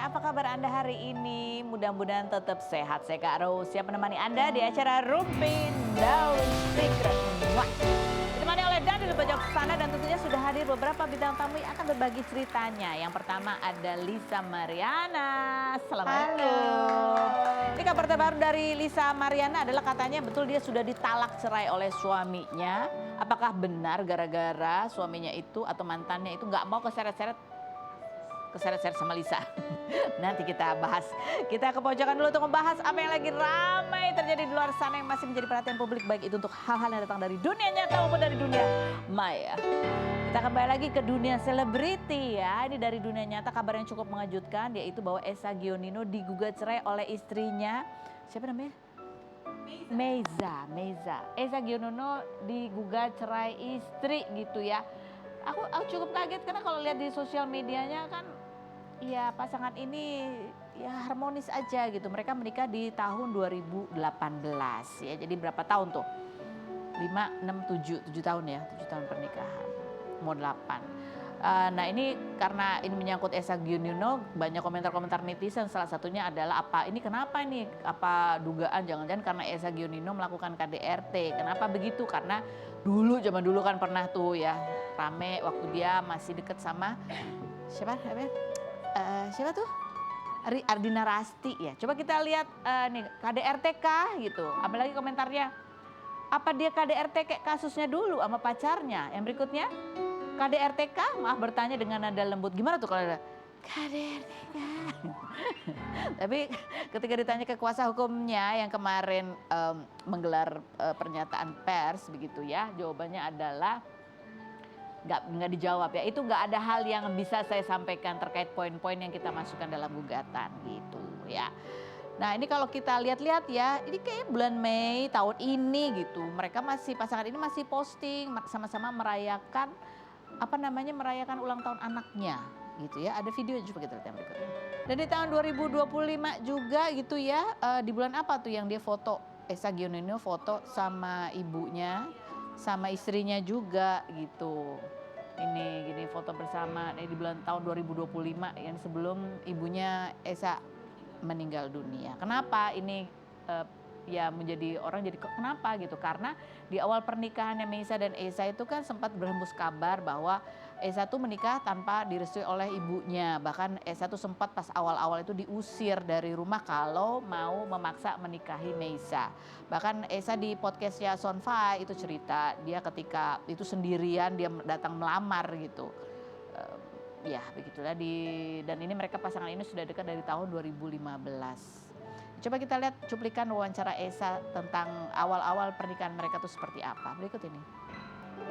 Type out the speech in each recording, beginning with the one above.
apa kabar Anda hari ini? Mudah-mudahan tetap sehat. Saya Kak Rose, siap menemani Anda di acara Rumpin Daun Secret. Wah, ditemani oleh Daniel Bajak Sana dan tentunya sudah hadir beberapa bintang tamu yang akan berbagi ceritanya. Yang pertama ada Lisa Mariana. Assalamualaikum. Ini kabar terbaru dari Lisa Mariana adalah katanya betul dia sudah ditalak cerai oleh suaminya. Apakah benar gara-gara suaminya itu atau mantannya itu nggak mau keseret-seret sama Lisa? Nanti kita bahas. Kita ke pojokan dulu untuk membahas apa yang lagi ramai terjadi di luar sana yang masih menjadi perhatian publik, baik itu untuk hal-hal yang datang dari dunia nyata maupun dari dunia maya. Kita kembali lagi ke dunia selebriti ya. Ini dari dunia nyata kabar yang cukup mengejutkan, yaitu bahwa Eza Gionino digugat cerai oleh istrinya. Siapa namanya? Meiza. Eza Gionino digugat cerai istri gitu ya. Aku cukup kaget karena kalau lihat di sosial medianya kan ya pasangan ini ya harmonis aja gitu. Mereka menikah di tahun 2018 ya. Jadi berapa tahun tuh? 5, 6, 7 tahun ya. 7 tahun pernikahan. Mau 8. Nah ini karena ini menyangkut Eza Gionino, banyak komentar-komentar netizen, salah satunya adalah ini kenapa ini, apa dugaan jangan-jangan karena Eza Gionino melakukan KDRT. Kenapa begitu? Karena zaman dulu kan pernah tuh ya rame waktu dia masih deket sama siapa tuh? Ardina Rasti ya. Coba kita lihat nih KDRT kah gitu. Apalagi komentarnya, apa dia KDRT kayak kasusnya dulu sama pacarnya? Yang berikutnya, KDRT kah? Maaf bertanya dengan nada lembut. Gimana tuh kalau ada KDRT kah? Tapi ketika ditanya ke kuasa hukumnya yang kemarin menggelar pernyataan pers begitu ya, jawabannya adalah nggak dijawab ya. Itu nggak ada hal yang bisa saya sampaikan terkait poin-poin yang kita masukkan dalam gugatan gitu ya. Nah ini kalau kita lihat-lihat ya, ini kayak bulan Mei tahun ini gitu. Mereka pasangan ini masih posting sama-sama merayakan merayakan ulang tahun anaknya gitu ya. Ada video coba kita lihat yang berikutnya. Dan di tahun 2025 juga gitu ya, di bulan apa tuh yang dia foto, Eza Gionino foto sama ibunya, sama istrinya juga gitu. Ini gini foto bersama di bulan tahun 2025 yang sebelum ibunya Eza meninggal dunia. Kenapa ini ya menjadi orang jadi kenapa gitu? Karena di awal pernikahannya Meiza dan Eza itu kan sempat berhembus kabar bahwa Eza tuh menikah tanpa direstui oleh ibunya. Bahkan Eza tuh sempat pas awal-awal itu diusir dari rumah kalau mau memaksa menikahi Meiza. Bahkan Eza di podcastnya Sonfai itu cerita dia ketika itu sendirian dia datang melamar gitu. Ya begitulah dan ini mereka pasangan ini sudah dekat dari tahun 2015. Coba kita lihat cuplikan wawancara Eza tentang awal-awal pernikahan mereka tuh seperti apa. Berikut ini.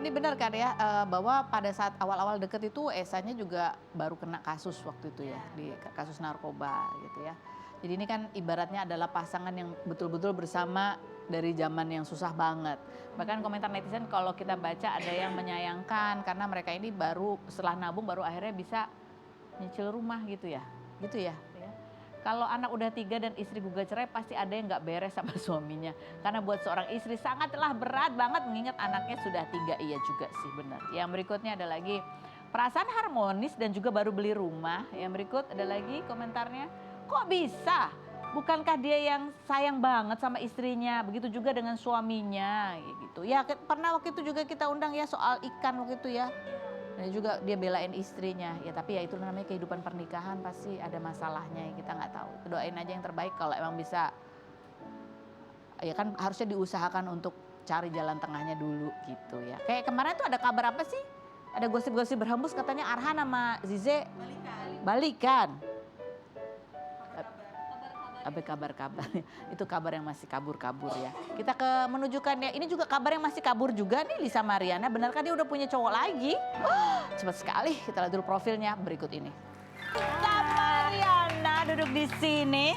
Ini benar kan ya bahwa pada saat awal-awal deket itu Ezanya juga baru kena kasus waktu itu ya, di kasus narkoba gitu ya. Jadi ini kan ibaratnya adalah pasangan yang betul-betul bersama dari zaman yang susah banget. Bahkan komentar netizen kalau kita baca ada yang menyayangkan karena mereka ini baru setelah nabung baru akhirnya bisa nyicil rumah gitu ya. Gitu ya. Kalau anak udah 3 dan istri gugat cerai pasti ada yang nggak beres sama suaminya. Karena buat seorang istri sangatlah berat banget mengingat anaknya sudah 3. Iya juga sih benar. Yang berikutnya ada lagi perasaan harmonis dan juga baru beli rumah. Yang berikut ada lagi komentarnya, kok bisa? Bukankah dia yang sayang banget sama istrinya? Begitu juga dengan suaminya gitu. Ya pernah waktu itu juga kita undang ya soal ikan waktu itu ya. Dan juga dia belain istrinya, ya tapi ya itu namanya kehidupan pernikahan pasti ada masalahnya ya kita nggak tahu. Doain aja yang terbaik kalau emang bisa, ya kan harusnya diusahakan untuk cari jalan tengahnya dulu gitu ya. Kayak kemarin tuh ada kabar apa sih? Ada gosip-gosip berhembus katanya Arhan sama Zize balikan. Kabar-kabar itu kabar yang masih kabur-kabur ya. Kita menunjukkan ya, ini juga kabar yang masih kabur juga nih Lisa Mariana. Benarkah dia udah punya cowok lagi? Cepat sekali, kita lihat dulu profilnya berikut ini. Lisa Mariana duduk di sini.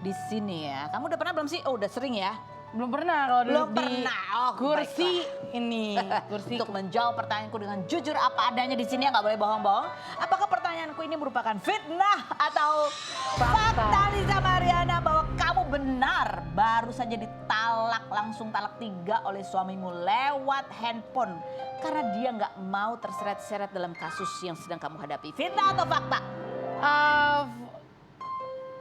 Di sini ya. Kamu udah pernah belum sih? Oh udah sering ya. Belum pernah kalau duduk di kursi ini. Kursi. Untuk menjawab pertanyaanku dengan jujur apa adanya di sini, nggak boleh bohong-bohong. Apakah pertanyaanku ini merupakan fitnah atau fakta Lisa Mariana bahwa kamu benar baru saja langsung talak 3 oleh suamimu lewat handphone karena dia nggak mau terseret-seret dalam kasus yang sedang kamu hadapi? Fitnah atau fakta? Eh,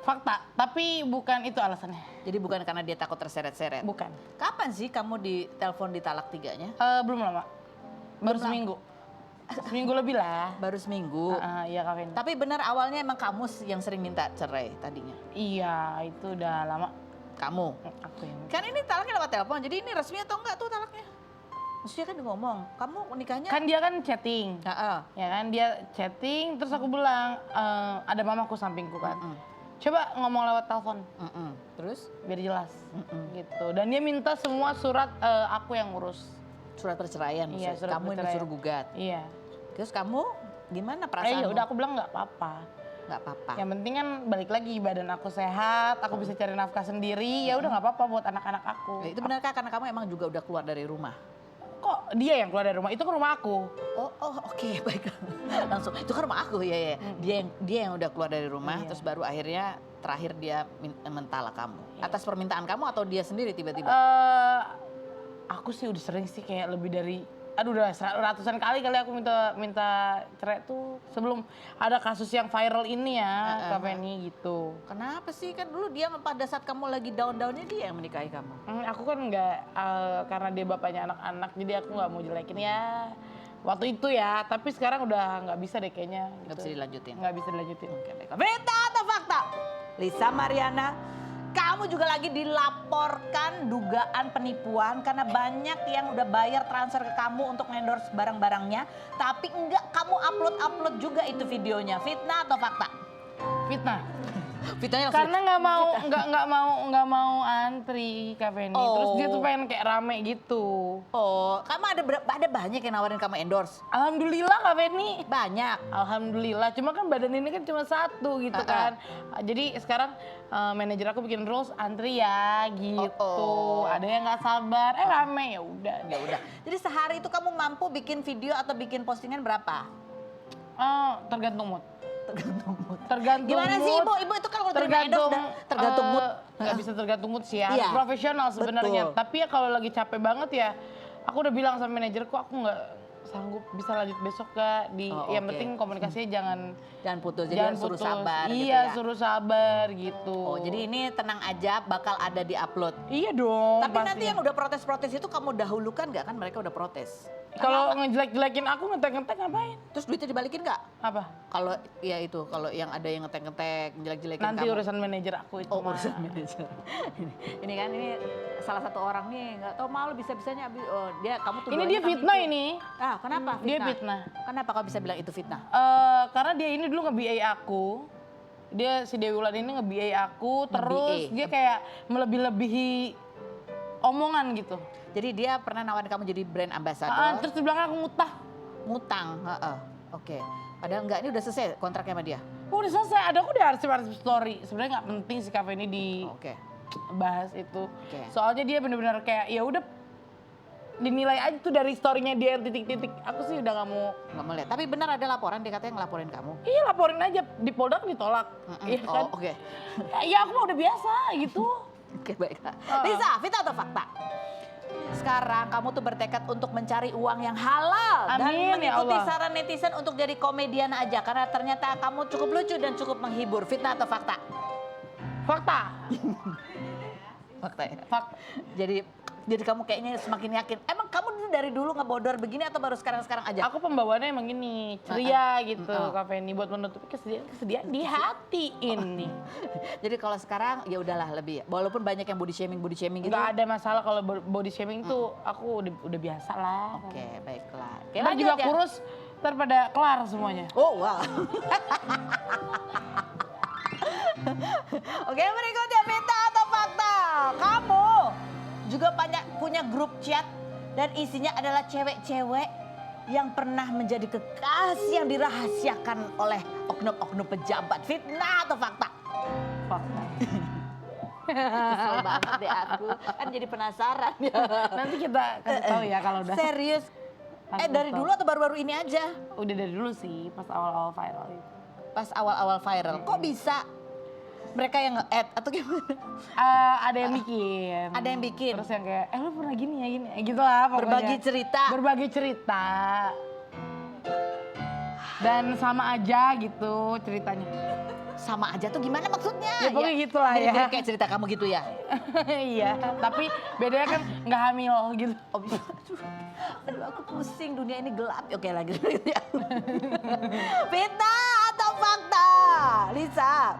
fakta, tapi bukan itu alasannya. Jadi bukan karena dia takut terseret-seret. Bukan. Kapan sih kamu ditelepon di talak 3-nya? Belum lama. Baru Belum seminggu. Seminggu lebih lah. Baru seminggu. Iya Kak Feni. Tapi benar awalnya emang kamu yang sering minta cerai tadinya. Iya, itu udah lama. Kamu. Aku yang. Kan ini talaknya lewat telepon. Jadi ini resmi atau enggak tuh talaknya? Maksudnya kan dia ngomong, kamu nikahnya? Kan dia kan chatting. Heeh. Ya kan dia chatting, terus aku bilang ada mamaku sampingku kan. Coba ngomong lewat telepon. Terus? Biar jelas. Gitu. Dan dia minta semua surat aku yang ngurus. Surat perceraian Iya, maksudnya. surat Kamu yang perceraian. disuruh gugat. Iya. Terus kamu gimana perasaanmu? Ya udah aku bilang nggak apa-apa. Nggak apa-apa. Yang penting kan balik lagi badan aku sehat, aku bisa cari nafkah sendiri, ya udah nggak apa-apa buat anak-anak aku. Itu benarkah karena kamu emang juga udah keluar dari rumah? Kok dia yang keluar dari rumah? Itu kan rumah aku. Oh oke, baik. Langsung itu kan rumah aku ya. Dia yang udah keluar dari rumah, Iya. terus baru akhirnya terakhir dia mentala kamu. Atas permintaan kamu atau dia sendiri tiba-tiba? Aku sih udah sering sih kayak lebih dari, udah ratusan kali aku minta cerai tuh sebelum ada kasus yang viral ini ya, Kak Feni gitu. Kenapa sih? Kan dulu dia pada saat kamu lagi down-downnya dia yang menikahi kamu. Aku kan nggak, karena dia bapaknya anak-anak, jadi aku nggak mau jelekin ya. Waktu itu ya, tapi sekarang udah nggak bisa deh kayaknya. Nggak bisa dilanjutin. Nggak bisa dilanjutin. Oke, baik. Fakta atau fakta? Lisa Mariana, kamu juga lagi dilaporkan dugaan penipuan karena banyak yang udah bayar transfer ke kamu untuk endorse barang-barangnya, tapi enggak kamu upload juga itu videonya. Fitnah atau fakta? Fitnah. Fitnahnya Karena nggak mau antri Kak Feni. Terus dia tuh pengen kayak rame gitu. Oh, kamu ada banyak yang nawarin kamu endorse? Alhamdulillah Kak Feni. Banyak. Alhamdulillah. Cuma kan badan ini kan cuma satu gitu kan. Jadi sekarang manajer aku bikin rules antri ya gitu. Ada yang nggak sabar, rame ya udah. Ya udah. Jadi sehari itu kamu mampu bikin video atau bikin postingan berapa? Tergantung mood. Tergantung Gimana mood, sih Ibu? Ibu itu kan kalau terima endorse tergantung mood. Nggak bisa tergantung mood sih ya, Iya, profesional sebenarnya. betul. Tapi ya kalau lagi capek banget ya, aku udah bilang sama manajerku aku nggak sanggup, bisa lanjut besok gak? Yang oke. penting komunikasinya jangan putus, jadi jangan harus suruh putus. sabar gitu Iya, ya. suruh sabar gitu. Oh, jadi ini tenang aja bakal ada di upload. Iya dong. Tapi nanti yang udah protes-protes itu kamu dahulukan nggak kan mereka udah protes? kalau ngejelek-jelekin aku ngetek-ngetek ngapain? Terus duitnya dibalikin nggak? Apa? Kalau ya itu, kalau yang ada yang ngetek-ngetek, jelek-jelekin Nanti kamu. urusan manajer aku itu. Oh, mah. urusan manajer. ini kan ini salah satu orang nih nggak tahu malu bisa-bisanya kamu tuh. Ini dia fitnah ini. Ah, kenapa fitnah? Dia fitnah. Kenapa kau bisa bilang itu fitnah? Karena dia ini dulu nge-BA aku. Dia si Dewi Wulan ini nge-BA aku, terus dia kayak melebih-lebihi omongan gitu. Jadi dia pernah nawarin kamu jadi brand ambassador. Terus di belakang aku Ngutang, oke. Padahal enggak, ini udah selesai kontraknya sama dia. udah selesai, ada aku di arsip-arsip story. Sebenarnya nggak penting sih kafe ini dibahas itu. Soalnya dia bener-bener kayak ya udah dinilai aja tuh dari story-nya dia titik-titik. Aku sih udah nggak mau lihat. Tapi benar ada laporan, dia katanya ngelaporin kamu. Iya, laporin aja di Polda ditolak. Iya kan? Oke. Ya aku mah udah biasa gitu. Oke, baiklah. Lisa, fitnah atau fakta? Sekarang kamu tuh bertekad untuk mencari uang yang halal dan Amin, ya mengikuti Allah. saran netizen untuk jadi komedian aja karena ternyata kamu cukup lucu dan cukup menghibur. Fitnah atau fakta? Fakta. Fakta ya. Fakta. Jadi kamu kayaknya semakin yakin. Emang kamu dari dulu ngebodor begini atau baru sekarang aja? Aku pembawaannya emang gini, ceria gitu Kak Feni, buat menutupi kesedihan di hati ini. Jadi kalau sekarang ya udahlah lebih, walaupun banyak yang body shaming gitu. Nggak ada masalah kalau body shaming tuh aku udah biasa lah. Oke, baiklah. Oke, Ntar lanjut juga ya. kurus, ntar pada kelar semuanya. Oh, wow. Oke, berikutnya fitnah atau fakta? Kamu juga punya grup chat dan isinya adalah cewek-cewek yang pernah menjadi kekasih yang dirahasiakan oleh oknum-oknum pejabat. Fitnah atau fakta? Fakta. Kesel banget deh aku, kan jadi penasaran. Nanti kita kasih tahu ya kalau udah. Serius? Kasih Dari tahu. dulu atau baru-baru ini aja? Udah dari dulu sih, pas awal-awal viral itu. Pas awal-awal viral, kok bisa mereka yang nge-add atau gimana? Ada yang bikin. Ada yang bikin? Terus yang kayak, lu pernah gini ya gini, gitu lah pokoknya. Berbagi cerita. Berbagi cerita. Dan sama aja gitu ceritanya. sama aja tuh gimana maksudnya? Ya pokoknya gitu lah ya. Mirip-mirip kayak cerita kamu gitu ya? Iya, tapi bedanya kan nggak hamil gitu. Aduh aku pusing, dunia ini gelap. Oke lagi. Fitnah atau fakta? Lisa,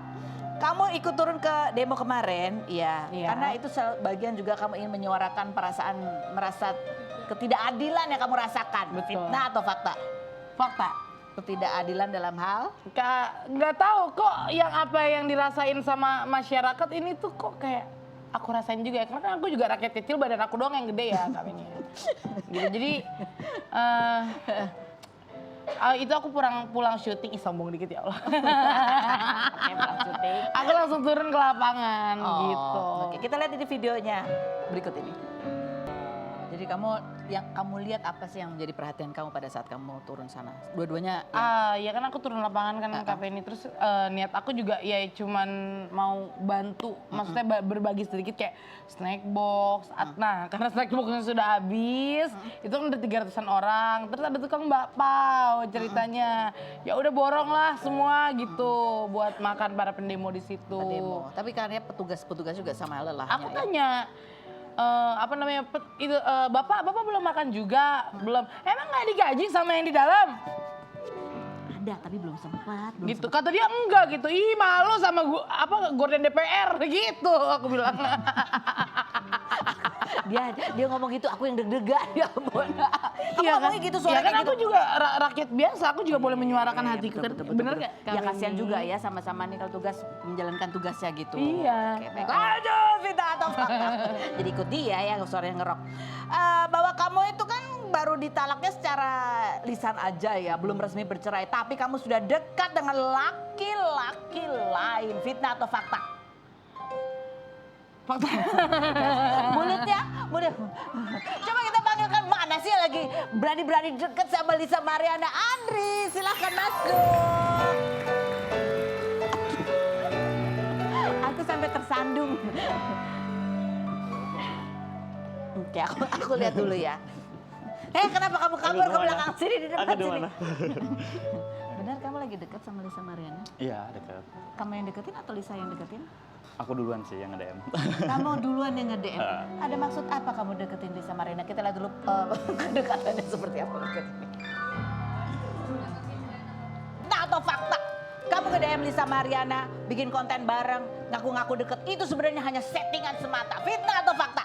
kamu ikut turun ke demo kemarin, iya. Karena itu bagian juga kamu ingin menyuarakan perasaan merasa ketidakadilan yang kamu rasakan. Betul. Fitnah atau fakta? Fakta. Ketidakadilan dalam hal? Nggak tahu kok apa yang dirasain sama masyarakat ini tuh kok kayak aku rasain juga ya. Karena aku juga rakyat kecil, badan aku doang yang gede ya Kak Beni. Gitu, jadi itu aku pulang syuting, sombong dikit ya Allah. Pulang syuting. Aku langsung turun ke lapangan gitu. Oke, kita lihat ini videonya berikut ini. Jadi yang kamu lihat apa sih yang menjadi perhatian kamu pada saat kamu turun sana? Dua-duanya? Ya kan aku turun lapangan kan Kak Penny, terus niat aku juga ya cuman mau bantu, maksudnya berbagi sedikit kayak snack box. Nah karena snack boxnya sudah habis, itu kan udah 300-an orang, terus ada tukang bakpao ceritanya. Ya udah borong lah semua gitu buat makan para pendemo di situ. Pendemo. Tapi karena petugas juga sama lelahnya. Aku tanya, bapak belum makan juga? Belum. Emang nggak digaji sama yang di dalam? Ada tapi belum sempat. Gitu. Kata dia enggak gitu. Ih malu sama gorden DPR gitu aku bilang. dia ngomong gitu, aku yang deg-degan ya ampun. Kamu Iya ngomongnya gitu suara ya kan kayak aku gitu. juga rakyat biasa, aku juga boleh menyuarakan hatiku. Bener nggak? Ya kasihan juga ya sama-sama nih kalau menjalankan tugasnya gitu. Iya. Oke, baik. Lanjut, Vita atau fakta. Jadi ikut dia ya suara yang ngerok. Bahwa kamu itu kan baru ditalaknya secara lisan aja ya, belum resmi bercerai. Tapi kamu sudah dekat dengan laki-laki lain. Fitnah atau fakta? Fakta. Mulutnya. Coba kita panggilkan, mana sih yang lagi berani-berani deket sama Lisa Mariana? Andri, silahkan masuk. Aku sampai tersandung. Oke, aku lihat dulu ya. Kenapa kamu kabur ke belakang sini di depan sini? Benar kamu lagi deket sama Lisa Mariana? Iya, dekat. Kamu yang deketin atau Lisa yang deketin? Aku duluan sih yang nge-DM. Kamu duluan yang nge-DM. Ada maksud apa kamu deketin Lisa Mariana? Kita lihat dulu kedekatannya seperti apa berikut ini. Nah, atau fakta? Kamu nge-DM Lisa Mariana, bikin konten bareng, ngaku-ngaku deket. Itu sebenarnya hanya settingan semata. Fitnah atau fakta?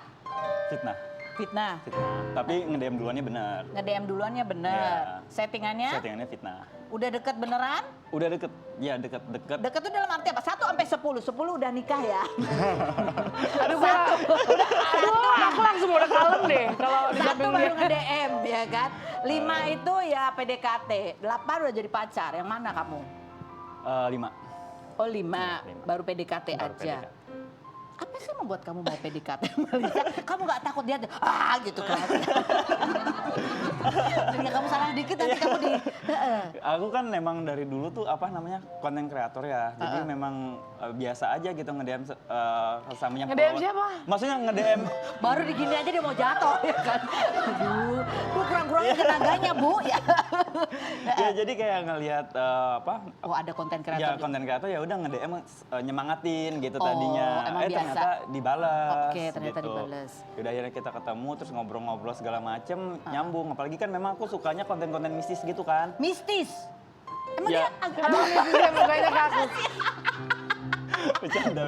Fitnah. Fitnah. Tapi nge-DM duluannya benar. Nge-DM duluannya benar. Ya. Settingannya? Settingannya fitnah. Udah deket beneran? Udah deket. Ya deket. Deket tuh dalam arti apa? 1 sampai 10. 10 udah nikah ya. Aduh, aku langsung udah kalem deh kalau di 1 samping baru dia. nge-DM ya kan. 5 itu ya PDKT. 8 udah jadi pacar. Yang mana kamu? 5. Oh 5. Baru PDKT Baru aja. PDKT. Apa sih membuat kamu mau PDKT sama Lisa? Kamu gak takut dia gitu kan? Jadi kamu salah dikit nanti kamu di... Aku kan memang dari dulu tuh konten kreator ya. Jadi memang biasa aja gitu nge-DM samanya. Nge-DM siapa? Maksudnya nge-DM. Baru digini aja dia mau jatuh ya kan? Aduh, kurang-kurangin tenaganya Bu. Ya. Ya jadi kayak ngelihat Oh ada konten kreator. Ya konten kreator ya udah nge-DM nyemangatin gitu Oh, tadinya. emang biasa. Ternyata dibalas. Oke, ternyata gitu. dibalas. Udah akhirnya kita ketemu terus ngobrol-ngobrol segala macem nyambung. Apalagi kan memang aku sukanya konten-konten mistis gitu kan. Mistis? Emang Ya. dia agak... Aduh, dia mukanya kaku. Bercanda.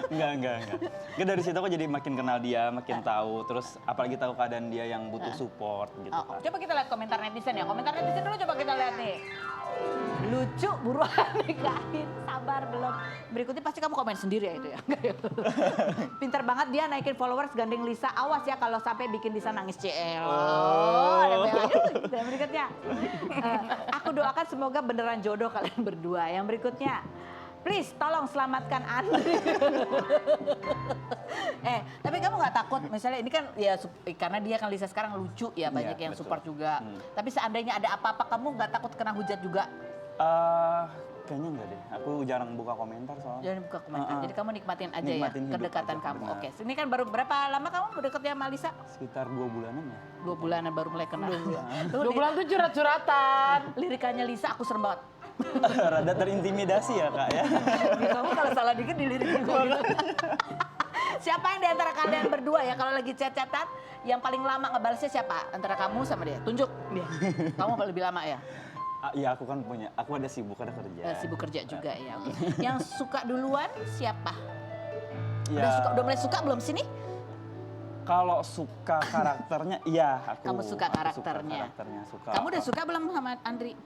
Enggak. Dari situ aku jadi makin kenal dia, makin tahu. Terus apalagi tahu keadaan dia yang butuh support gitu kan. Coba kita lihat komentar netizen ya. Komentar netizen dulu coba kita lihat nih. Lucu, buruan nikahin, sabar belum. Berikutnya pasti kamu komen sendiri ya itu ya. Pintar banget dia naikin followers gandeng Lisa. Awas ya kalau sampai bikin Lisa nangis CL. Ada lanjut. Dan berikutnya. Aku doakan semoga beneran jodoh kalian berdua. Yang berikutnya. Please tolong selamatkan Andri. Tapi kamu nggak takut misalnya ini kan ya karena dia kan Lisa sekarang lucu ya banyak yang betul. support juga. Tapi seandainya ada apa-apa kamu nggak takut kena hujat juga? Kayaknya enggak deh. Aku jarang buka komentar soalnya. Jangan buka komentar. Jadi kamu nikmatin aja Nikmatin ya hidup kedekatan aja, kamu. benar. Oke. Ini kan baru berapa lama kamu deketnya sama Lisa? Sekitar 2 bulanan ya. 2 bulanan baru mulai kenal. 2 bulan tuh curhat-curhatan. Lirikannya Lisa aku serem banget. Rada terintimidasi ya kak ya. Kamu kalau salah dikit dilirik juga gitu. Siapa yang di antara kalian berdua ya kalau lagi chat-chatan yang paling lama ngebalesnya siapa? Antara kamu sama dia? Tunjuk dia. Kamu lebih lama ya? Iya aku kan punya, aku ada sibuk, ada kerja. Sibuk kerja juga ya. Oke. Yang suka duluan siapa? Ya, Udah mulai suka belum sini? kalau suka karakternya, iya aku. Kamu suka aku karakternya. Suka. Kamu udah suka belum sama Andri?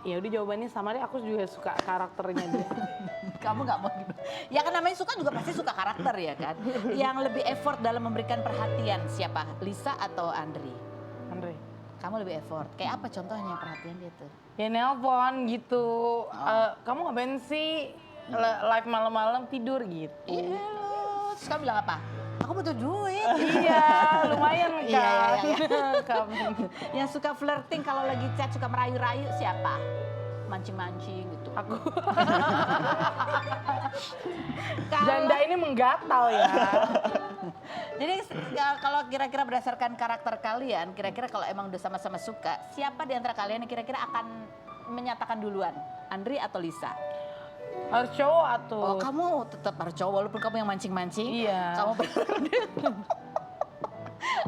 Ya udah jawabannya sama deh, aku juga suka karakternya dia. Kamu nggak mau gimana? Ya kan namanya suka juga pasti suka karakter ya kan. Yang lebih effort dalam memberikan perhatian siapa? Lisa atau Andri? Andre. Kamu lebih effort. Kayak apa contohnya perhatian dia tuh? Ya nelpon gitu. Kamu ngapain sih live malam-malam tidur gitu? Iya. Terus kamu bilang apa? Aku butuh duit. Iya, lumayan kan. Iya. Kamu. Yang suka flirting kalau lagi chat suka merayu-rayu siapa? Mancing-mancing gitu. Aku Kalau- janda ini menggatal ya. Jadi kalau kira-kira berdasarkan karakter kalian, kira-kira kalau emang udah sama-sama suka, siapa di antara kalian yang kira-kira akan menyatakan duluan? Andri atau Lisa? Harus cowok atau? Oh, kamu tetap harus cowok walaupun kamu yang mancing-mancing. Iya. Kamu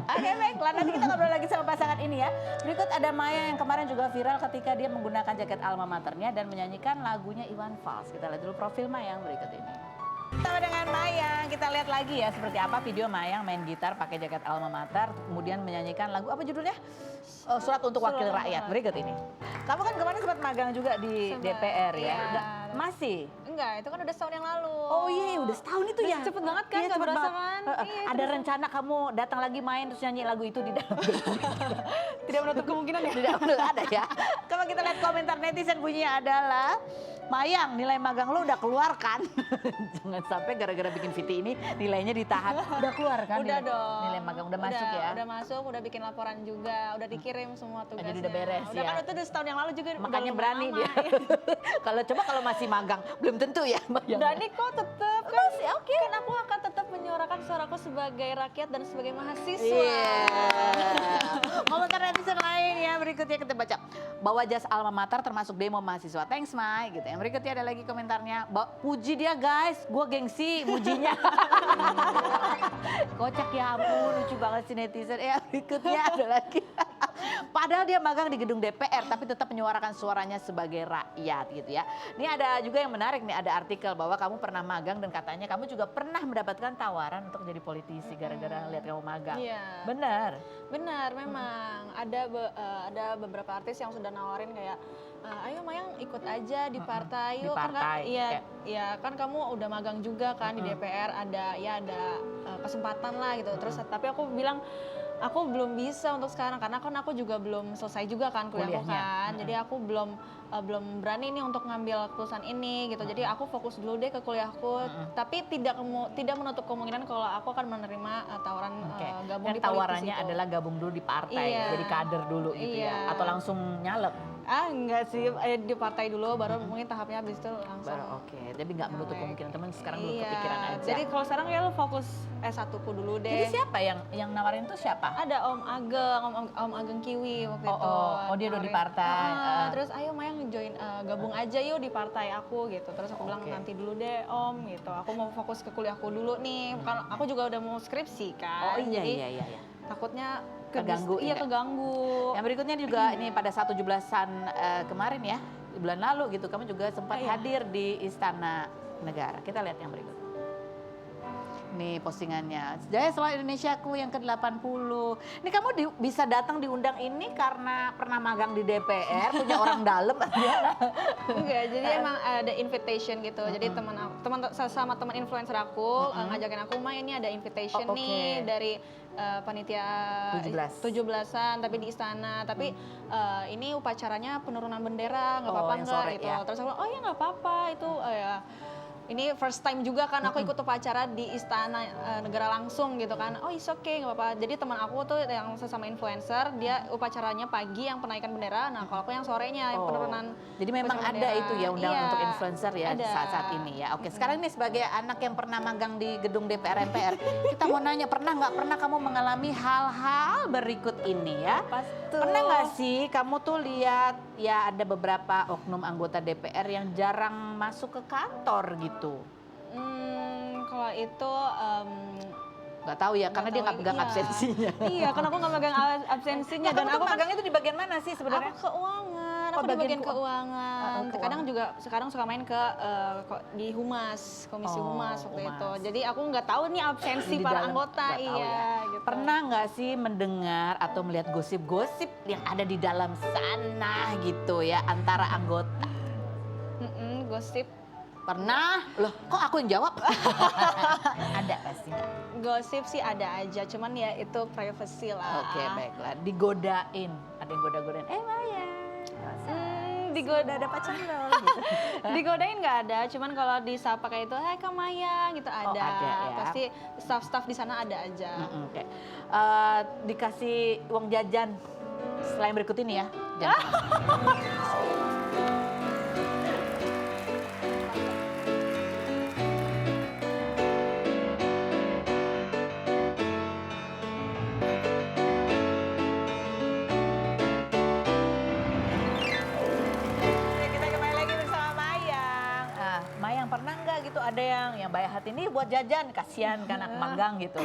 Oke baiklah, nanti kita ngobrol lagi sama pasangan ini ya. Berikut ada Maya yang kemarin juga viral ketika dia menggunakan jaket alma maternya dan menyanyikan lagunya Iwan Fals. Kita lihat dulu profil Mayang berikut ini. Sama dengan Mayang, kita lihat lagi ya seperti apa video Mayang main gitar pakai jaket alma mater, kemudian menyanyikan lagu apa judulnya? Surat untuk Wakil Rakyat. Berikut ini. Kamu kan kemarin sempat magang juga di DPR ya? Iya. Masih? Enggak, itu kan udah setahun yang lalu. Oh iya, udah setahun itu ya? Cepet banget kan, Iya, gak cepet berasa banget. kan? Iya, Ada rencana kamu datang lagi main terus nyanyi lagu itu di dalam Tidak menutup kemungkinan ya? Tidak ada ya. Kalau kita lihat komentar netizen bunyinya adalah, Mayang, nilai magang lu udah keluar kan? Jangan sampai gara-gara bikin VT ini nilainya ditahan. Udah keluar kan? Udah nilai, dong. Nilai magang udah masuk ya? Udah masuk, udah bikin laporan juga, udah dikirim semua tugasnya. Jadi udah beres Udah ya? kan itu udah setahun yang lalu juga. Makanya udah berani lama. dia. Kalau coba kalau masih magang, belum tentu ya. Mayang. Berani kok tetap kan? Masih oke. Kan aku akan tetap menyuarakan suaraku sebagai rakyat dan sebagai mahasiswa. Iya. Komentar netizen lain ya berikutnya kita baca. Bawa jas alma mater termasuk demo mahasiswa. Thanks Mai gitu. Yang berikutnya ada lagi komentarnya. Puji dia guys, gue gengsi mujinya. Kocak ya ampun, lucu banget si netizen. Ya berikutnya ada lagi. Padahal dia magang di gedung DPR tapi tetap menyuarakan suaranya sebagai rakyat gitu ya. Ini ada juga yang menarik nih, ada artikel bahwa kamu pernah magang dan katanya kamu juga pernah mendapatkan tawaran untuk jadi politisi gara-gara lihat kamu magang. Iya. Benar. Benar, memang ada beberapa artis yang sudah nawarin kayak, ayo Mayang ikut aja di partai, Di yuk partai, iya, ya kan kamu udah magang juga kan di DPR, ada kesempatan lah gitu. Terus tapi aku bilang aku belum bisa untuk sekarang karena kan aku juga belum selesai juga kan kuliahku Kuliahnya. kan, jadi aku belum berani nih untuk ngambil keputusan ini gitu. Jadi aku fokus dulu deh ke kuliahku, tapi tidak menutup kemungkinan kalau aku akan menerima tawaran Oke. gabung Dan di politik tawarannya itu. adalah gabung dulu di partai, Iya. jadi kader dulu gitu ya, Iya. atau langsung nyalek. Enggak sih, di partai dulu baru mungkin tahapnya habis itu langsung. Baru oke, tapi nggak menutup Oke. kemungkinan teman sekarang belum Iya, kepikiran aja. jadi kalau sekarang ya lo fokus S1-ku dulu deh. Jadi siapa yang nawarin tuh siapa? Ada Om Ageng, Om Ageng Kiwi waktu itu. Oh, dia udah di nawarin. partai. Terus ayo Mayang join gabung aja yuk di partai aku gitu. Terus aku bilang Oke. nanti dulu deh Om gitu. Aku mau fokus ke kuliahku dulu nih. Kan aku juga udah mau skripsi Oh kan. iya Jadi iya. takutnya Keganggu, Iya ya? keganggu. Yang berikutnya juga ini pada 17-an kemarin ya, bulan lalu gitu, kamu juga sempat Iya. hadir di Istana Negara. Kita lihat yang berikut. Nih postingannya, Jaya Soal Indonesiaku yang ke-80. Ini kamu bisa datang diundang ini karena pernah magang di DPR, punya orang dalam. Enggak, jadi emang ada invitation gitu. Jadi sama teman influencer aku ngajakin aku, "Ma, ini ada invitation Oh, oke. nih dari panitia 17-an tapi di istana. Tapi ini upacaranya penurunan bendera, nggak Oh, apa-apa yang nggak?" sore gitu. ya. Terus aku bilang, "Oh ya nggak apa-apa itu ya." Ini first time juga kan aku ikut upacara di istana negara langsung gitu kan. Oh it's okay nggak apa-apa. Jadi teman aku tuh yang sesama influencer, dia upacaranya pagi yang penaikan bendera. Nah kalau aku yang sorenya yang penurunan. Jadi memang upacara ada bendera. itu ya undangan Iya, untuk influencer ya ada. saat-saat ini ya. Oke, sekarang ini sebagai anak yang pernah magang di gedung DPR MPR, kita mau nanya, pernah nggak pernah kamu mengalami hal-hal berikut ini ya? Pas tuh. Pernah nggak sih kamu tuh lihat ya ada beberapa oknum anggota DPR yang jarang masuk ke kantor gitu. Kalau itu Nggak tahu ya, karena dia nggak pegang iya. absensinya. Iya, karena aku nggak megang absensinya Dan dan aku kan megangnya itu di bagian mana sih sebenarnya? aku keuangan, Oh, aku di bagian bagian keuangan. keuangan. Kadang juga sekarang suka main ke di humas, komisi humas waktu humas. itu. Jadi aku nggak tahu nih absensi Di para dalam, anggota, nggak tahu iya. ya. Gitu. Pernah nggak sih mendengar atau melihat gosip-gosip yang ada di dalam sana gitu ya antara anggota? Gosip. Pernah? Loh, kok aku yang jawab? Ada pasti. Gosip sih ada aja, cuman ya itu privacy lah. Oke, baiklah. Digodain. Ada yang goda-godain. Maya. Digoda Ada pacar lo gitu. Digodain nggak ada, cuman kalau disapa kayak itu, hai Kak Maya gitu ada. ada ya. Pasti staff-staff di sana ada aja. Oke. Dikasih uang jajan selain berikut ini ya. Jangan. Kita kembali lagi bersama Mayang. Nah, Mayang pernah nggak gitu ada yang baik hati ini buat jajan, kasihan kan anak magang gitu.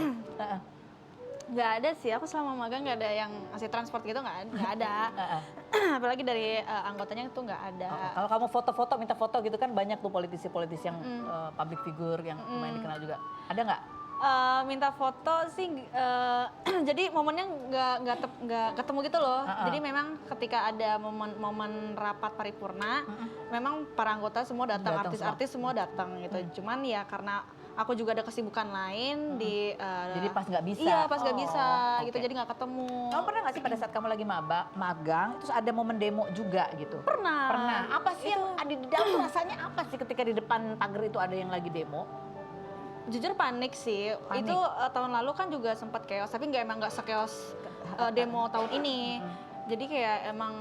Nggak ada sih, aku selama magang nggak ada yang ngasih transport gitu, nggak ada. Apalagi dari anggotanya itu nggak ada. Kalau kamu foto-foto, minta foto gitu kan banyak tuh politisi-politisi yang public figure yang lumayan dikenal juga. Ada nggak? Minta foto sih, jadi momennya nggak ketemu gitu loh. Jadi memang ketika ada momen rapat paripurna, memang para anggota semua datang, artis-artis semua datang gitu. Cuman ya karena aku juga ada kesibukan lain di Jadi pas nggak bisa? Iya, pas nggak bisa gitu, oke. jadi nggak ketemu. Kamu pernah nggak sih pada saat kamu lagi magang, terus ada momen demo juga gitu? Pernah. Pernah. Apa sih yang ada di dalam tuh rasanya apa sih ketika di depan pagar itu ada yang lagi demo? Jujur panik sih. Panik. Itu tahun lalu kan juga sempat chaos, tapi nggak sekeos demo tahun ini. Jadi kayak emang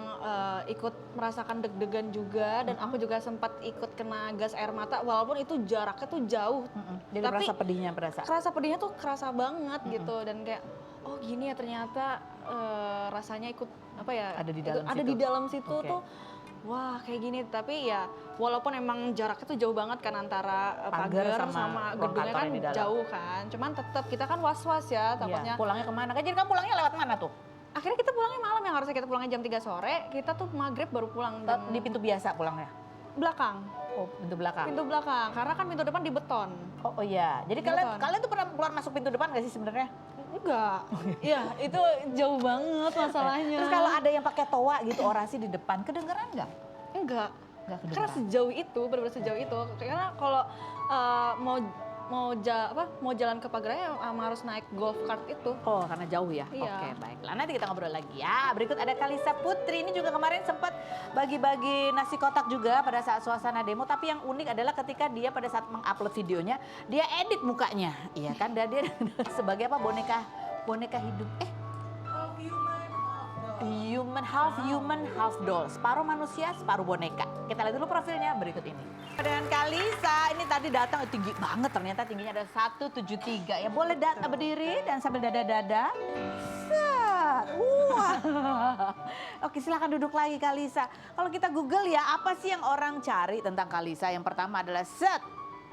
ikut merasakan deg-degan juga, dan aku juga sempat ikut kena gas air mata walaupun itu jaraknya tuh jauh. Jadi Tapi rasa pedihnya berasa. kerasa pedihnya tuh kerasa banget gitu, dan kayak oh gini ya ternyata rasanya ikut apa ya? Ada di dalam ada situ. di dalam situ Oke. tuh. Wah kayak gini, tapi ya walaupun emang jaraknya tuh jauh banget kan antara Pagar pagar sama sama ruang gedungnya kantor kan yang di dalam. jauh kan. Cuman tetap kita kan was-was ya takutnya. Iya. Pulangnya kemana? Kan jadi kamu pulangnya lewat mana tuh? Akhirnya kita pulangnya malam, yang harusnya kita pulangnya jam 3 sore, kita tuh maghrib baru pulang Di pintu biasa pulangnya? belakang. Oh, pintu belakang. Pintu belakang, karena kan pintu depan di beton. Oh iya. Jadi Beton. kalian tuh pernah keluar masuk pintu depan nggak sih sebenarnya? Enggak. Iya, itu jauh banget masalahnya. Terus kalau ada yang pakai toa gitu orasi di depan, kedengeran nggak? enggak. Nggak Karena kedengeran. sejauh itu, benar-benar sejauh itu. Karena kalau mau jalan ke pagarnya emang harus naik golf cart itu. Oh, karena jauh ya? Iya. Oke, baiklah. Nanti kita ngobrol lagi ya. Berikut ada Kalisa Putri. Ini juga kemarin sempat bagi-bagi nasi kotak juga pada saat suasana demo. Tapi yang unik adalah ketika dia pada saat mengupload videonya, dia edit mukanya. Iya kan? Dan dia sebagai apa? Boneka hidup. Half human, half doll. Separuh manusia, separuh boneka. Kita lihat dulu profilnya berikut ini. Dengan Kalisa, ini tadi datang tinggi banget, ternyata tingginya ada 173. Ya boleh berdiri dan sambil dada-dada. Set. Wah. Oke, silakan duduk lagi Kalisa. Kalau kita Google ya, apa sih yang orang cari tentang Kalisa? Yang pertama adalah set.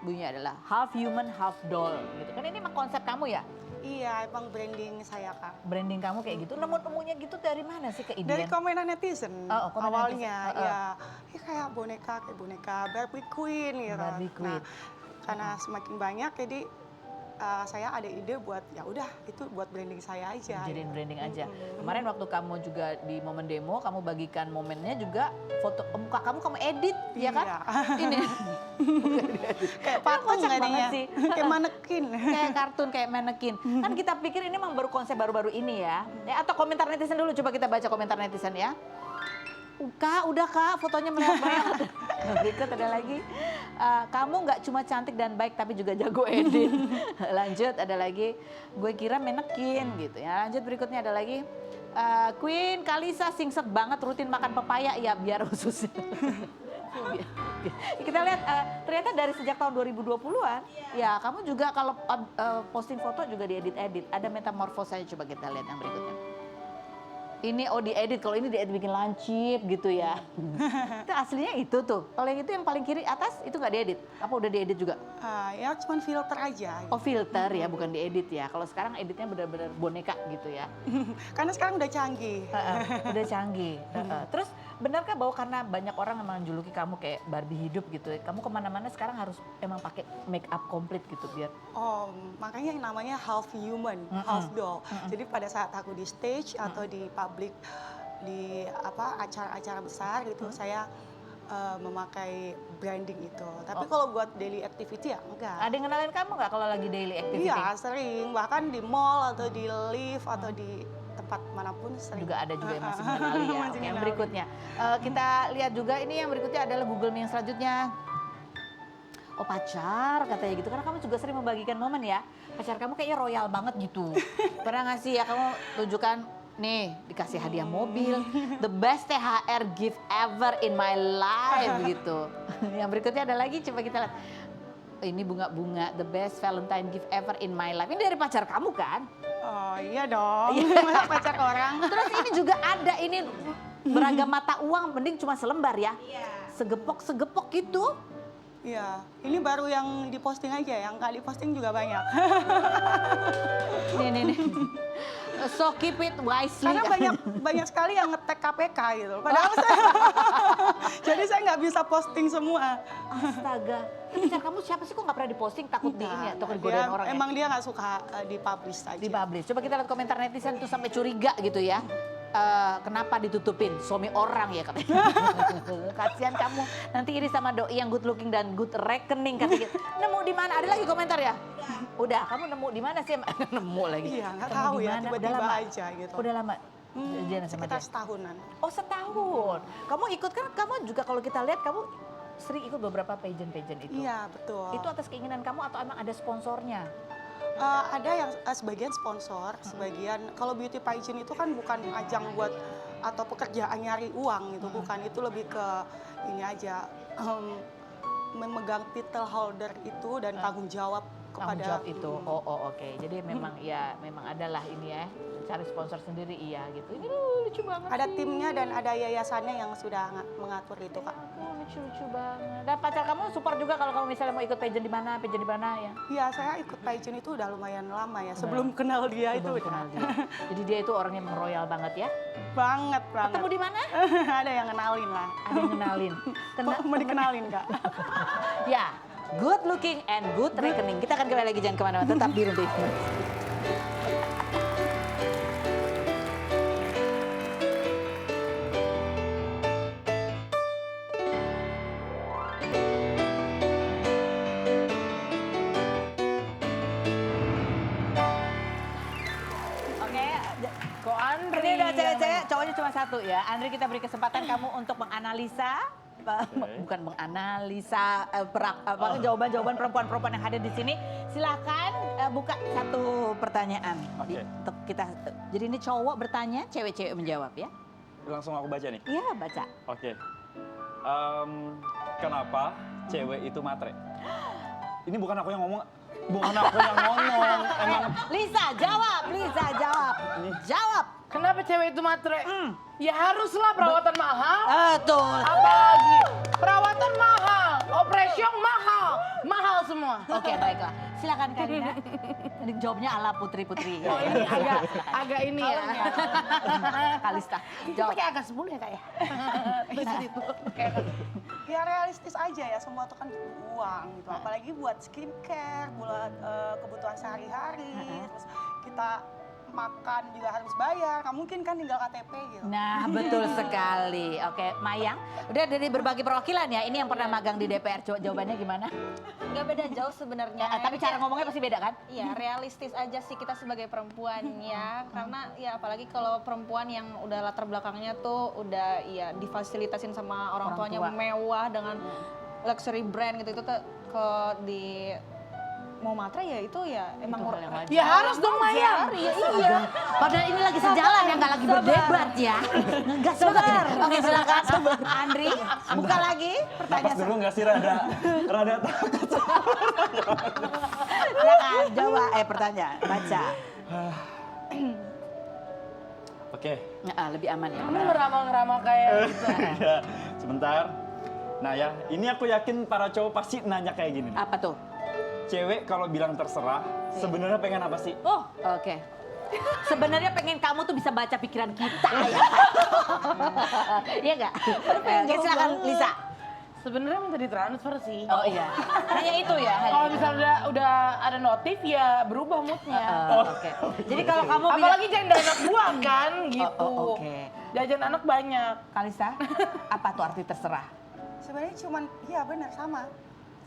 Bunyinya adalah half human, half doll. Gitu kan, ini emang konsep kamu ya? Iya, emang branding saya, Kak. Branding kamu kayak gitu, nemu-nemunya gitu dari mana sih keidean? Dari komenan netizen Komenan awalnya, netizen. ya kayak boneka Barbie Queen gitu. Barbie Queen. Nah, karena semakin banyak, jadi saya ada ide buat ya udah itu buat branding saya aja. Jadiin branding aja. Kemarin waktu kamu juga di momen demo, kamu bagikan momennya juga foto muka kamu edit, ya kan? Iya. Ini Kayak patung kocak banget jadinya. sih. Kayak manekin. kayak kartun, kayak manekin. Kan kita pikir ini memang baru konsep baru-baru ini ya. Atau komentar netizen dulu, coba kita baca komentar netizen ya. Kak, udah Kak, fotonya meleot-meleot. Berikut ada lagi, kamu nggak cuma cantik dan baik tapi juga jago edit. Lanjut ada lagi, gue kira manekin gitu ya. Lanjut berikutnya ada lagi, Queen Kalisa singset banget rutin makan pepaya ya biar ususnya. Kita lihat ternyata dari sejak tahun 2020-an, ya kamu juga kalau posting foto juga diedit-edit. Ada metamorfosanya, coba kita lihat yang berikutnya. Ini diedit, kalau ini diedit bikin lancip gitu ya. Itu aslinya itu tuh. Kalau yang itu yang paling kiri atas itu nggak diedit? Apa udah diedit juga? Ya cuma filter aja. Oh filter ya, bukan diedit ya. Kalau sekarang editnya benar-benar boneka gitu ya. Karena sekarang udah canggih. Udah canggih. Terus benarkah bahwa karena banyak orang emang juluki kamu kayak Barbie hidup gitu, kamu kemana-mana sekarang harus emang pakai make up komplit gitu biar? Oh, makanya yang namanya half human, half doll. Jadi pada saat aku di stage atau di public, di acara-acara besar gitu, saya memakai branding itu. Tapi kalau buat daily activity ya enggak. Ada yang kenalin kamu nggak kalau lagi daily activity? Iya, sering. Bahkan di mall atau di lift atau di tempat manapun sering. Juga ada juga yang masih mengenali ya. Masih Oke, yang mengenali. berikutnya. Kita lihat juga ini yang berikutnya adalah Google Me yang selanjutnya. Oh pacar katanya gitu, karena kamu juga sering membagikan momen ya. Pacar kamu kayaknya royal banget gitu. Pernah nggak sih ya kamu tunjukkan, nih dikasih hadiah mobil, the best THR gift ever in my life gitu. Yang berikutnya ada lagi, coba kita lihat. Ini bunga-bunga, the best Valentine gift ever in my life. Ini dari pacar kamu kan? Oh iya dong, masa pacar orang. Terus ini juga ada, ini beragam mata uang, mending cuma selembar ya. Segepok-segepok gitu. Iya, ini baru yang diposting aja, yang nggak diposting juga banyak. Nih. So keep it wisely. Karena banyak sekali yang nge-tag KPK gitu. Padahal jadi saya nggak bisa posting semua. Astaga. Tapi pacar kamu siapa sih, kok nggak pernah diposting, takut di ini ya, takut digodain orang ya? Emang dia nggak suka dipublish aja. Dipublish. Coba kita lihat komentar netizen tuh sampai curiga gitu ya. Kenapa ditutupin suami orang ya katanya. Kasihan kamu, nanti iri sama doi yang good looking dan good reckoning katanya. Nemu di mana? Ada lagi komentar ya? Udah, kamu nemu di mana sih? Nemu lagi. Iya, nggak Nemu tahu di ya, mana? tiba-tiba Udah lama? aja gitu. Udah lama. Jadian sama Sekitar dia? setahunan. Oh setahun. Kamu ikut kan? Kamu juga kalau kita lihat kamu sering ikut beberapa pageant itu. Iya, betul. Itu atas keinginan kamu atau emang ada sponsornya? Ada yang sebagian sponsor, sebagian kalau beauty pageant itu kan bukan ajang buat atau pekerjaan nyari uang gitu, bukan, itu lebih ke ini aja, memegang title holder itu dan tanggung jawab Tanggung kepada jawab itu. Oke. Jadi memang ya memang adalah ini ya, cari sponsor sendiri iya gitu. Ini lucu banget. ada sih. timnya dan ada yayasannya yang sudah mengatur itu, Kak. Lucu banget. Dan pacar kamu support juga kalau kamu misalnya mau ikut pageant di mana ya? Iya, saya ikut pageant itu udah lumayan lama ya, sebelum kenal dia itu. Sebelum kenal dia. Jadi dia itu orangnya royal banget ya. Banget. Ketemu di mana? Ada yang kenalin lah. Ada yang kenalin. Mau dikenalin, Kak? Ya, good looking and good reckoning. Kita akan kembali lagi, jangan kemana-mana, tetap di Runtuh. Kok Andri? Ini udah cewek-cewek, cowoknya cuma satu ya. Andri, kita beri kesempatan kamu untuk menganalisa, bukan menganalisa jawaban-jawaban perempuan-perempuan yang hadir di sini. Silakan buka satu pertanyaan. Oke. Untuk kita. Jadi ini cowok bertanya, cewek-cewek menjawab ya. Langsung aku baca nih. Iya, baca. Oke. Kenapa cewek itu matre? Ini bukan aku yang ngomong, emang Lisa, jawab. Ini. Jawab. Kenapa cewek itu matre? Ya haruslah perawatan mahal. Betul. Apalagi perawatan mahal, operation mahal semua. Oke, baiklah. Silakan Karina. Ini jawabnya ala putri-putri. Oh ini agak ini ya. Kalista. Itu Jawab. pakai agak 10 ya kak ya? Itu. Ya realistis aja ya, semua itu kan uang gitu. Apalagi buat skincare, buat kebutuhan sehari-hari. Terus kita makan juga harus bayar, nggak mungkin kan tinggal KTP gitu. Nah, betul sekali. Oke, Mayang. Udah dari berbagai perwakilan ya, ini yang pernah magang di DPR. Coba jawabannya gimana? Nggak beda jauh sebenarnya. Tapi cara ngomongnya pasti beda kan? Iya, realistis aja sih kita sebagai perempuan ya. Karena ya apalagi kalau perempuan yang udah latar belakangnya tuh udah ya difasilitasin sama orang Orang tuanya tua. mewah dengan luxury brand gitu, itu tuh kalau di mau matre ya itu ya emang Itu hal yang wajar. Ya harus dong Maya. Iya. Padahal ini lagi sejalan ya, nggak lagi berdebat ya. Nggak sebentar. Oke, silakan. Andri, buka lagi Napas pertanyaan. dulu nggak sih rada takut. Silakan, jawab. Pertanyaan, baca. Oke. Lebih aman ya. Kamu ngeramal-ngeramal kayak gitu. Ya, sebentar. Nah ya, ini aku yakin para cowok pasti nanya kayak gini. nih. Apa tuh? Cewek kalau bilang terserah, sebenarnya pengen apa sih? Oh, oke. Sebenarnya pengen kamu tuh bisa baca pikiran kita ya. Iya nggak? Oke, silakan Lisa. Sebenarnya minta ditransfer sih. Oh iya. Hanya itu ya. Kalau misalnya udah ada notif ya berubah moodnya. Oke. Jadi kalau kamu Apalagi jajan anak buah kan gitu. Oke. Jajan anak banyak. Kalisa, apa tuh arti terserah? Sebenarnya cuman, iya benar sama.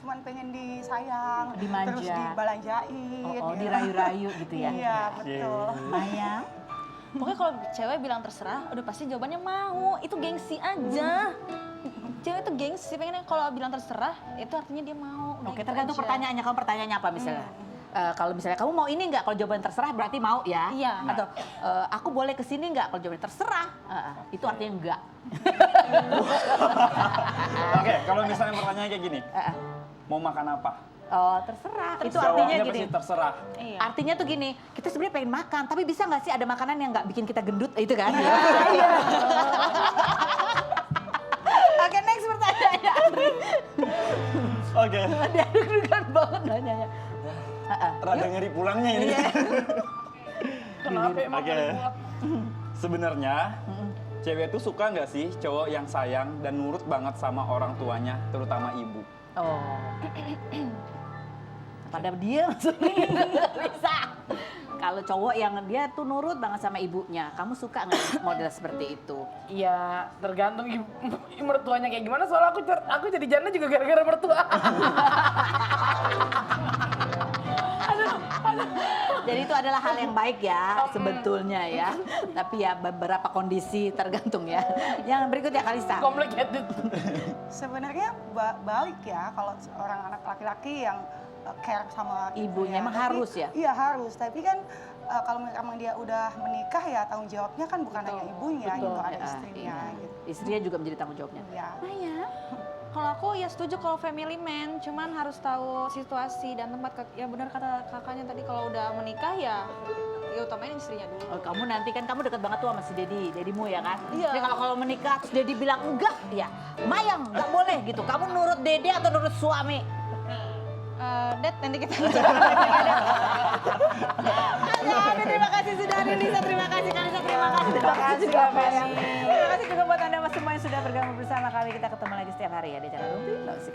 Cuman pengen disayang, Dimanja. terus dibalanjain. Oh, gitu. dirayu-rayu gitu ya. Iya, betul. Mayang. Pokoknya kalau cewek bilang terserah, udah pasti jawabannya mau. Itu gengsi aja. Cewek itu gengsi, pengennya kalau bilang terserah, itu artinya dia mau. Udah Oke, gitu tergantung aja. pertanyaannya. Kamu pertanyaannya apa misalnya? Kalau misalnya kamu mau ini nggak, kalau jawaban terserah berarti mau ya. Iya. Atau aku boleh kesini nggak, kalau jawabannya terserah, itu artinya enggak. Oke, kalau misalnya pertanyaannya kayak gini, mau makan apa? Oh, terserah. Itu artinya Jawabnya gini. pasti terserah. Iya. Artinya tuh gini, kita sebenarnya pengen makan, tapi bisa nggak sih ada makanan yang nggak bikin kita gendut, itu kan? Oke, next pertanyaannya Andri. Oke, Dia deg-degan banget nanyanya. rada ngeri pulangnya ini. Kenapa emang Oke. paling kuat? Sebenarnya cewek tuh suka nggak sih cowok yang sayang dan nurut banget sama orang tuanya, terutama ibu? Oh. Pada dia bisa. Kalau cowok yang dia tuh nurut banget sama ibunya, kamu suka nggak model seperti itu? Ya tergantung mertuanya kayak gimana. Soalnya aku jadi janda juga gara-gara mertua. Jadi itu adalah hal yang baik ya sebetulnya ya. Tapi ya beberapa kondisi tergantung ya. Yang berikutnya Kalisa. Complicated. Sebenarnya balik ya kalau seorang anak laki-laki yang care sama Ibunya, emang Tapi- harus ya? Iya harus, tapi kan kalau memang dia udah menikah ya tanggung jawabnya kan bukan hanya ibunya gitu, ada istrinya gitu. Istrinya juga menjadi tanggung jawabnya. Iya. Kalau aku ya setuju kalau family man, cuman harus tahu situasi dan tempat. Ya benar kata kakaknya tadi, kalau udah menikah ya utamain istrinya dulu. Oh, kamu nanti kan kamu dekat banget tuh sama si dedimu ya kan? Iya. Jadi kalau menikah terus Dedi bilang enggak, ya Mayang nggak boleh gitu. Kamu nurut Dedi atau nurut suami? Dad, nanti kita Aduh, terima kasih sudah hari Lisa, terima kasih Kalisa, terima kasih. Terima kasih juga Mayang. Terima kasih juga buat Anda semua yang sudah bergabung bersama kami. Kita ketemu lagi setiap hari ya di channel Rumpi Lausik.